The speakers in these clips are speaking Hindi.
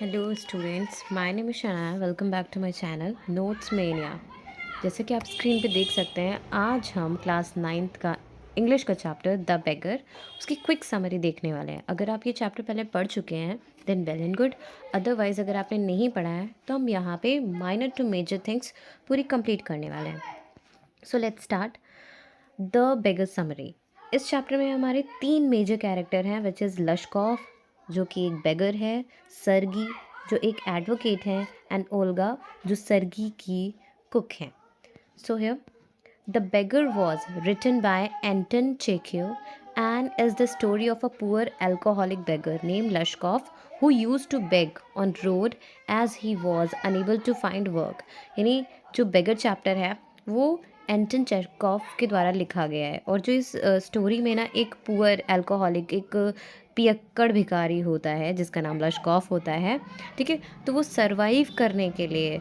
Hello students, my name is Shanaya. Welcome back to my channel notes mania. जैसे कि आप स्क्रीन पे देख सकते हैं, आज हम क्लास 9th का इंग्लिश का चैप्टर द बेगर उसकी क्विक समरी देखने वाले हैं। अगर आप ये चैप्टर पहले पढ़ चुके हैं then well and good. Otherwise अगर आपने नहीं पढ़ा है तो हम यहाँ पे माइनर टू मेजर थिंग्स पूरी कंप्लीट करने वाले हैं। So let's start the beggar summary. इस चैप्टर में हमारे 3 मेजर कैरेक्टर हैं विच इज़ लश्कॉफ जो कि एक बेगर है, सर्गी जो एक एडवोकेट है एंड ओल्गा जो सर्गी की कुक हैं। So here the beggar was written by Anton Chekhov and is the story of a poor alcoholic beggar named Lashkov who used to beg on road as he was unable to find work। यानी जो beggar चैप्टर है वो एंटन चेखोव के द्वारा लिखा गया है। और जो इस स्टोरी में ना एक पुअर एल्कोहलिक एक पियक्कड़ भिखारी होता है जिसका नाम लश्कॉफ होता है, ठीक है। तो वो सरवाइव करने के लिए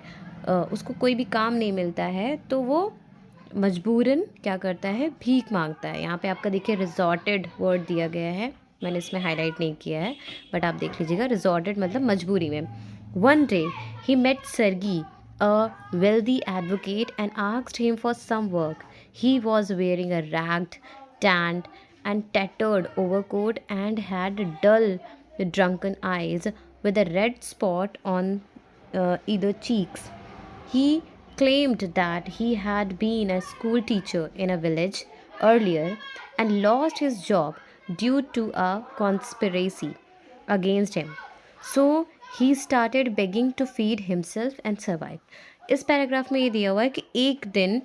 उसको कोई भी काम नहीं मिलता है तो वो मजबूरन क्या करता है, भीख मांगता है। यहाँ पे आपका देखिए रिजॉर्टेड वर्ड दिया गया है, मैंने इसमें हाईलाइट नहीं किया है बट आप देख लीजिएगा। रिजॉर्टेड मतलब मजबूरी में। One day he met Sergei a wealthy advocate and asked him for some work. He was wearing a ragged and and tattered overcoat and had dull drunken eyes with a red spot on either cheeks. He claimed that he had been a school teacher in a village earlier and lost his job due to a conspiracy against him. So he started begging to feed himself and survive. इस पैराग्राफ में ये दिया हुआ है कि एक दिन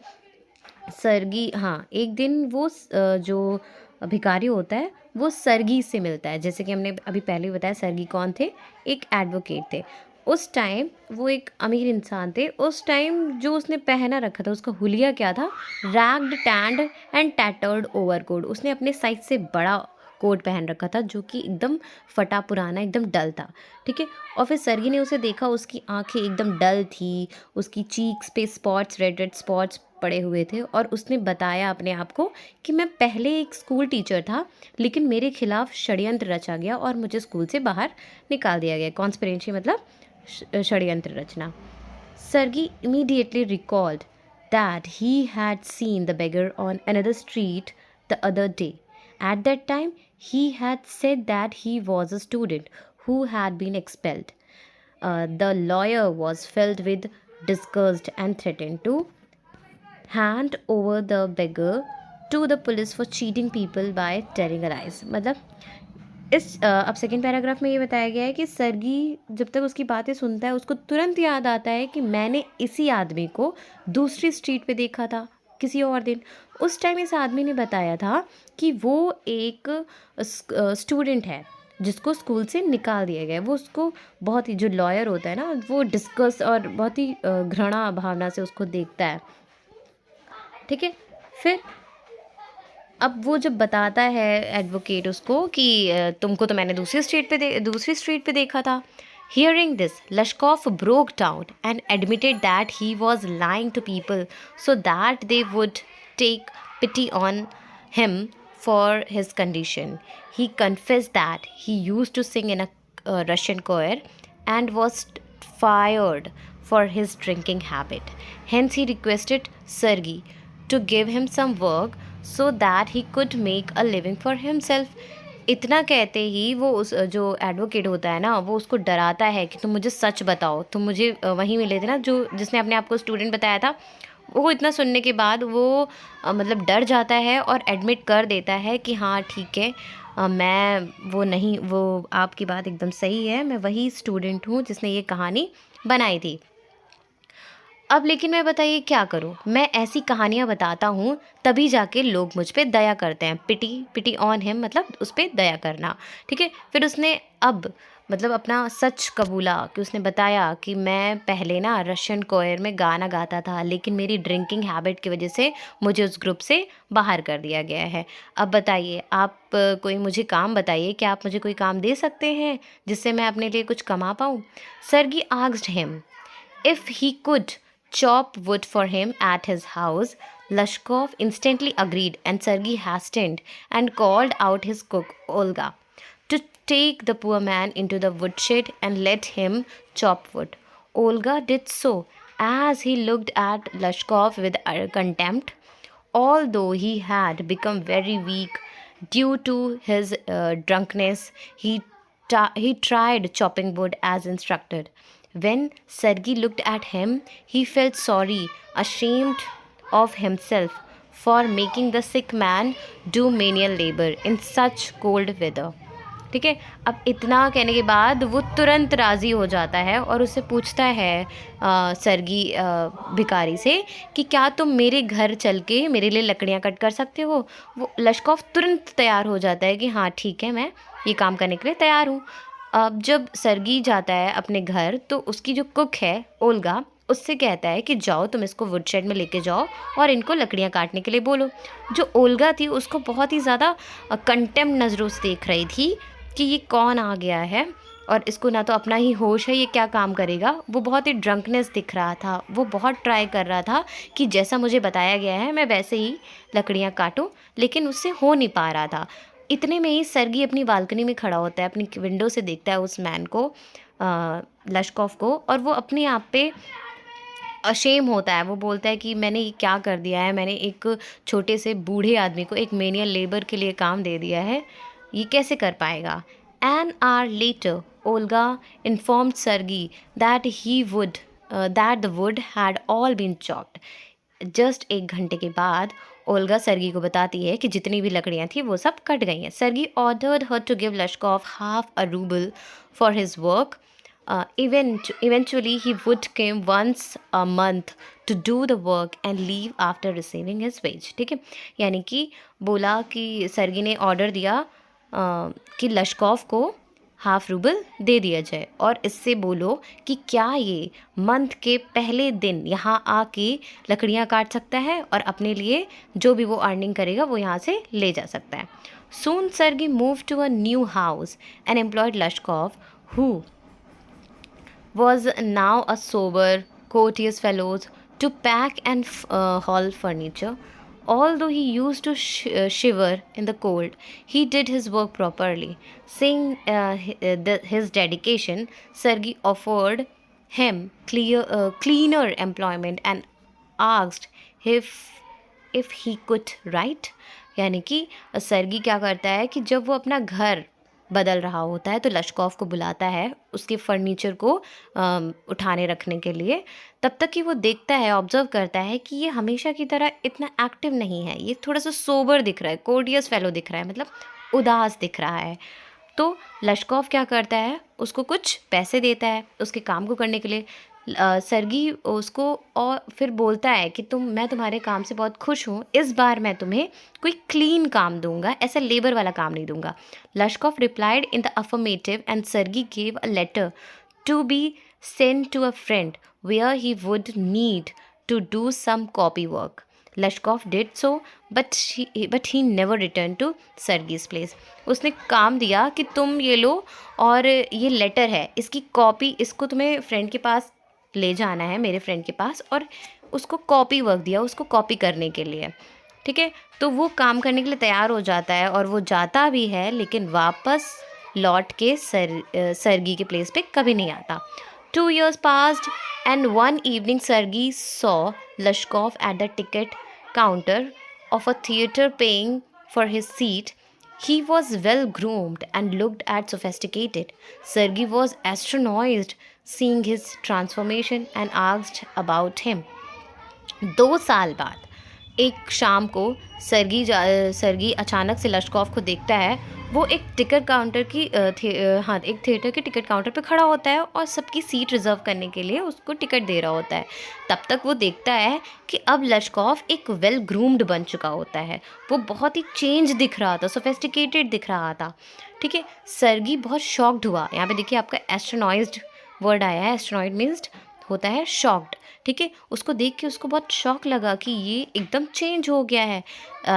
सर्गी, हाँ, एक दिन वो जो भिखारी होता है वो सर्गी से मिलता है। जैसे कि हमने अभी पहले ही बताया, सर्गी कौन थे, एक एडवोकेट थे। उस टाइम वो एक अमीर इंसान थे। उस टाइम जो उसने पहना रखा था उसका हुलिया क्या था, ragged stand and tattered overcoat. उसने अपने साइज से बड़ा कोट पहन रखा था जो कि एकदम फटा पुराना एकदम डल था, ठीक है। और फिर सर्गी ने उसे देखा, उसकी आंखें एकदम डल थी, उसकी चीक्स पे स्पॉट्स, रेड रेड स्पॉट्स पड़े हुए थे। और उसने बताया अपने आप को कि मैं पहले एक स्कूल टीचर था लेकिन मेरे खिलाफ षड्यंत्र रचा गया और मुझे स्कूल से बाहर निकाल दिया गया। कॉन्स्पिरेसी मतलब षड्यंत्र रचना। सर्गी immediately recalled that he had seen the beggar on another street the other day. At that time, he had said that he was a student who had been expelled. The lawyer was filled with disgust and threatened to hand over the beggar to the police for cheating people by telling lies। मतलब अब सेकेंड पैराग्राफ में ये बताया गया है कि सर्गी जब तक उसकी बातें सुनता है उसको तुरंत याद आता है कि मैंने इसी आदमी को दूसरी स्ट्रीट पे देखा था किसी और दिन। उस टाइम इस आदमी ने बताया था कि वो एक स्टूडेंट है जिसको स्कूल से निकाल दिया गया है। वो उसको बहुत ही, जो लॉयर होता है ना, वो डिस्कस और बहुत ही घृणा भावना से उसको देखता है, ठीक है। फिर अब वो जब बताता है एडवोकेट उसको कि तुमको तो मैंने दूसरी स्ट्रीट पे देखा था। Hearing this Lushkoff broke down and admitted that he was lying to people so that they would take pity on him for his condition. He confessed that he used to sing in a Russian choir and was fired for his drinking habit. Hence, he requested Sergei to give him some work so that he could make a living for himself. इतना कहते ही वो उस जो एडवोकेट होता है ना, वो उसको डराता है कि तुम मुझे सच बताओ, तुम मुझे वहीं मिले थे ना जो जिसने अपने आप को स्टूडेंट बताया था। वो इतना सुनने के बाद वो मतलब डर जाता है और एडमिट कर देता है कि हाँ ठीक है, मैं वो नहीं, वो आपकी बात एकदम सही है, मैं वही स्टूडेंट हूँ जिसने ये कहानी बनाई थी। अब लेकिन मैं बताइए क्या करूँ, मैं ऐसी कहानियाँ बताता हूँ तभी जाके लोग मुझ पे दया करते हैं। पिटी ऑन हिम मतलब उस पर दया करना, ठीक है। फिर उसने अब मतलब अपना सच कबूला कि उसने बताया कि मैं पहले ना रशियन कोयर में गाना गाता था लेकिन मेरी ड्रिंकिंग हैबिट की वजह से मुझे उस ग्रुप से बाहर कर दिया गया है। अब बताइए आप कोई मुझे काम बताइए, क्या आप मुझे कोई काम दे सकते हैं जिससे मैं अपने लिए कुछ कमा पाऊँ। Sergei asked him if he could chop wood for him at his house. Lashkov instantly agreed, and Sergei hastened and called out his cook, Olga, to take the poor man into the woodshed and let him chop wood. Olga did so, as he looked at Lashkov with contempt. Although he had become very weak due to his drunkenness, he tried chopping wood as instructed. When Sergei looked at him, he felt sorry, ashamed of himself for making the sick man do menial labor in such cold weather. ठीक है, अब इतना कहने के बाद वो तुरंत राज़ी हो जाता है और उससे पूछता है सर्गी भिखारी से कि क्या तुम मेरे घर चल के मेरे लिए लकड़ियाँ कट कर सकते हो। वो लश्कॉफ तुरंत तैयार हो जाता है कि हाँ ठीक है, मैं ये काम करने के लिए तैयार हूँ। अब जब सर्गी जाता है अपने घर तो उसकी जो कुक है ओल्गा उससे कहता है कि जाओ तुम इसको वुडशेड में लेके जाओ और इनको लकड़ियाँ काटने के लिए बोलो। जो ओल्गा थी उसको बहुत ही ज़्यादा कंटेम्प्ट नज़रों से देख रही थी कि ये कौन आ गया है और इसको ना तो अपना ही होश है, ये क्या काम करेगा। वो बहुत ही ड्रंकनेस दिख रहा था, वो बहुत ट्राई कर रहा था कि जैसा मुझे बताया गया है मैं वैसे ही लकड़ियाँ काटूं, लेकिन उससे हो नहीं पा रहा था। इतने में ही सर्गी अपनी बालकनी में खड़ा होता है, अपनी विंडो से देखता है उस मैन को, लश्कॉफ को, और वो अपने आप पे अशेम होता है। वो बोलता है कि मैंने ये क्या कर दिया है, मैंने एक छोटे से बूढ़े आदमी को एक मेनियल लेबर के लिए काम दे दिया है, ये कैसे कर पाएगा। An hour later, Olga informed Sergei that the wood had all been chopped. Just 1 घंटे के बाद ओल्गा सर्गी को बताती है कि जितनी भी लकड़ियाँ थी वो सब कट गई हैं। Sergei ordered her to give Lushkoff ½ rouble for his work. Eventually he would come once a month to do the work and leave after receiving his wage. ठीक है, यानी कि बोला कि सर्गी ने ऑर्डर दिया कि लश्कॉफ को ½ रूबल दे दिया जाए और इससे बोलो कि क्या ये मंथ के पहले दिन यहाँ आके लकड़ियाँ काट सकता है और अपने लिए जो भी वो अर्निंग करेगा वो यहाँ से ले जा सकता है। Soon Sergei moved to a new house and employed Lashkov, who was now a sober, courteous fellow, to pack and haul furniture. Although he used to shiver in the cold, he did his work properly. Seeing his dedication, Sergei offered him cleaner employment and asked if he could write. यानी कि सर्गी क्या करता है कि जब वो अपना घर बदल रहा होता है तो लश्कॉफ को बुलाता है उसके फर्नीचर को उठाने रखने के लिए। तब तक कि वो देखता है, ऑब्जर्व करता है कि ये हमेशा की तरह इतना एक्टिव नहीं है, ये थोड़ा सा सोबर दिख रहा है, कोर्डियस फेलो दिख रहा है, मतलब उदास दिख रहा है। तो लश्कॉफ क्या करता है, उसको कुछ पैसे देता है उसके काम को करने के लिए। सर्गी उसको और फिर बोलता है कि मैं तुम्हारे काम से बहुत खुश हूँ, इस बार मैं तुम्हें कोई क्लीन काम दूंगा, ऐसा लेबर वाला काम नहीं दूंगा। Lushkoff replied in the affirmative and Sergei gave a letter to be sent to a friend where he would need to do some copy work. Lushkoff did so but he never return to Sergei's place. उसने काम दिया कि तुम ये लो और ये लेटर है, इसकी कॉपी, इसको तुम्हें फ्रेंड के पास ले जाना है, मेरे फ्रेंड के पास, और उसको कॉपी वर्क दिया उसको कॉपी करने के लिए। ठीक है, तो वो काम करने के लिए तैयार हो जाता है और वो जाता भी है, लेकिन वापस लौट के सर्गी के प्लेस पे कभी नहीं आता। 2 years passed and one evening Sergei saw Lashkov at the ticket counter of a theater paying for his seat. He was well groomed and looked at sophisticated. Sergei was astonished seeing his transformation and asked about him. 2 साल बाद एक शाम को सर्गी अचानक से लश्कॉफ को देखता है। वो एक टिकट काउंटर की एक थिएटर के टिकट काउंटर पे खड़ा होता है और सबकी सीट रिज़र्व करने के लिए उसको टिकट दे रहा होता है। तब तक वो देखता है कि अब लश्कॉफ एक वेल ग्रूम्ड बन चुका होता है, वो बहुत ही चेंज दिख रहा था, सोफिस्टिकेटेड दिख रहा था। ठीक है, सर्गी बहुत शॉक्ड हुआ। यहाँ पे देखिए आपका एस्ट्रोनॉइज्ड वर्ड आया है, एस्ट्रोनॉइड मीन्स होता है शॉक्ड। ठीक है, उसको देख के उसको बहुत शॉक लगा कि ये एकदम चेंज हो गया है।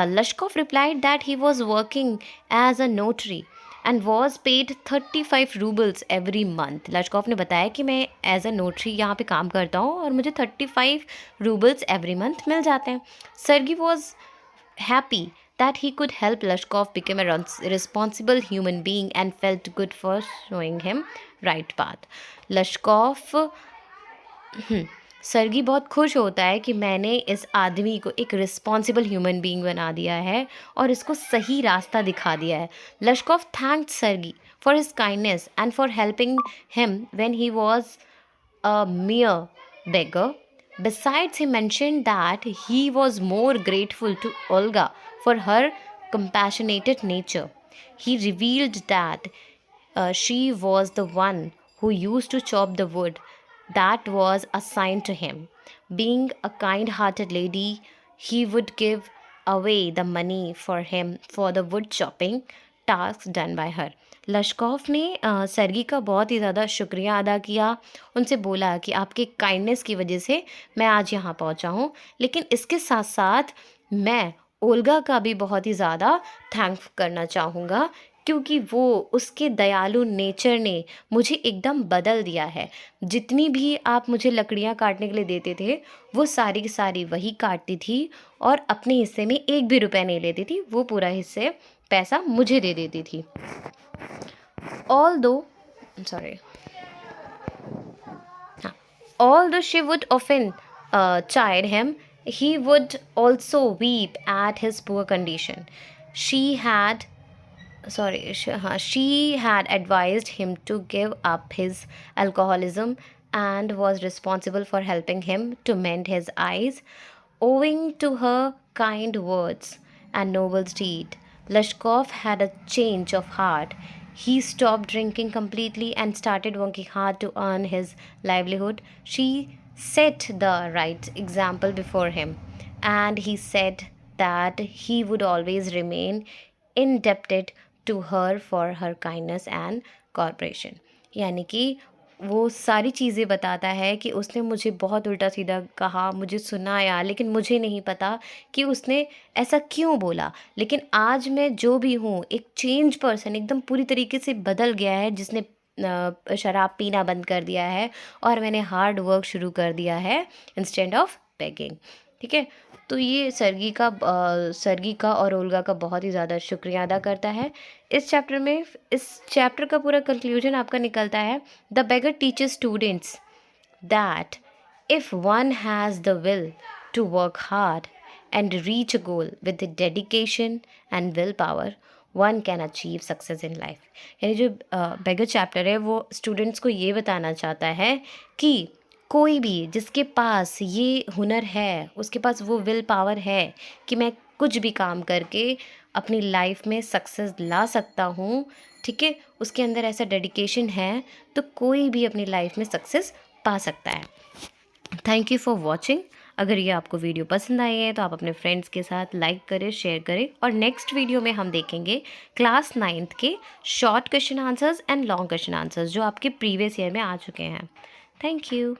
Lushkoff replied that he was working as a notary and was paid 35 roubles every month. Lushkoff ने बताया कि मैं एज अ नोटरी यहाँ पे काम करता हूँ और मुझे 35 रूबल्स एवरी मंथ मिल जाते हैं. Sergei was happy that he could help Lashkov become a responsible human being and felt good for showing him right path. Lashkov सर्गी बहुत खुश होता है कि मैंने इस आदमी को एक रिस्पॉन्सिबल ह्यूमन बीइंग बना दिया है और इसको सही रास्ता दिखा दिया है. Lushkoff thanked Sergei for his kindness and for helping him when he was a mere beggar. Besides, he mentioned that he was more grateful to Olga for her compassionate nature. He revealed that she was the one who used to chop the wood that was assigned to him. Being a kind hearted lady, he would give away the money for him for the wood chopping tasks done by her. लश्कॉफ ने सर्गी का बहुत ही ज़्यादा शुक्रिया अदा किया. उनसे बोला कि आपके काइंडनेस की वजह से मैं आज यहाँ पहुँचा हूँ, लेकिन इसके साथ साथ मैं ओल्गा का भी बहुत ही ज़्यादा थैंक करना चाहूँगा, क्योंकि वो उसके दयालु नेचर ने मुझे एकदम बदल दिया है. जितनी भी आप मुझे लकड़ियाँ काटने के लिए देते थे, वो सारी की सारी वही काटती थी और अपने हिस्से में एक भी रुपया नहीं लेती थी. वो पूरा हिस्से पैसा मुझे दे देती थी. Although she would often chide him, he would also weep at his poor condition. She had advised him to give up his alcoholism and was responsible for helping him to mend his eyes. Owing to her kind words and noble deed, Lashkov had a change of heart. He stopped drinking completely and started working hard to earn his livelihood. She set the right example before him, and he said that he would always remain indebted to her for her kindness and cooperation. यानी कि वो सारी चीज़ें बताता है कि उसने मुझे बहुत उल्टा सीधा कहा, मुझे सुनाया, लेकिन मुझे नहीं पता कि उसने ऐसा क्यों बोला. लेकिन आज मैं जो भी हूँ, एक चेंज पर्सन, एकदम पूरी तरीके से बदल गया है, जिसने शराब पीना बंद कर दिया है और मैंने हार्ड वर्क शुरू कर दिया है इंस्टेड ऑफ बेगिंग. ठीक है, तो ये सर्गी का और ओल्गा का बहुत ही ज़्यादा शुक्रिया अदा करता है. इस चैप्टर का पूरा कंक्लूजन आपका निकलता है, the beggar teachers students that if one has the will to work hard and reach a goal with dedication and will power, one can achieve success in life. यानी जो बेगर चैप्टर है वो स्टूडेंट्स को ये बताना चाहता है कि कोई भी जिसके पास ये हुनर है, उसके पास वो विल पावर है कि मैं कुछ भी काम करके अपनी लाइफ में सक्सेस ला सकता हूँ. ठीक है, उसके अंदर ऐसा डेडिकेशन है, तो कोई भी अपनी लाइफ में सक्सेस पा सकता है. Thank you for watching. अगर ये आपको वीडियो पसंद आई है तो आप अपने फ्रेंड्स के साथ लाइक करें, शेयर करें. और नेक्स्ट वीडियो में हम देखेंगे क्लास 9th के short question answers and long question answers जो आपके प्रीवियस ईयर में आ चुके हैं. Thank you.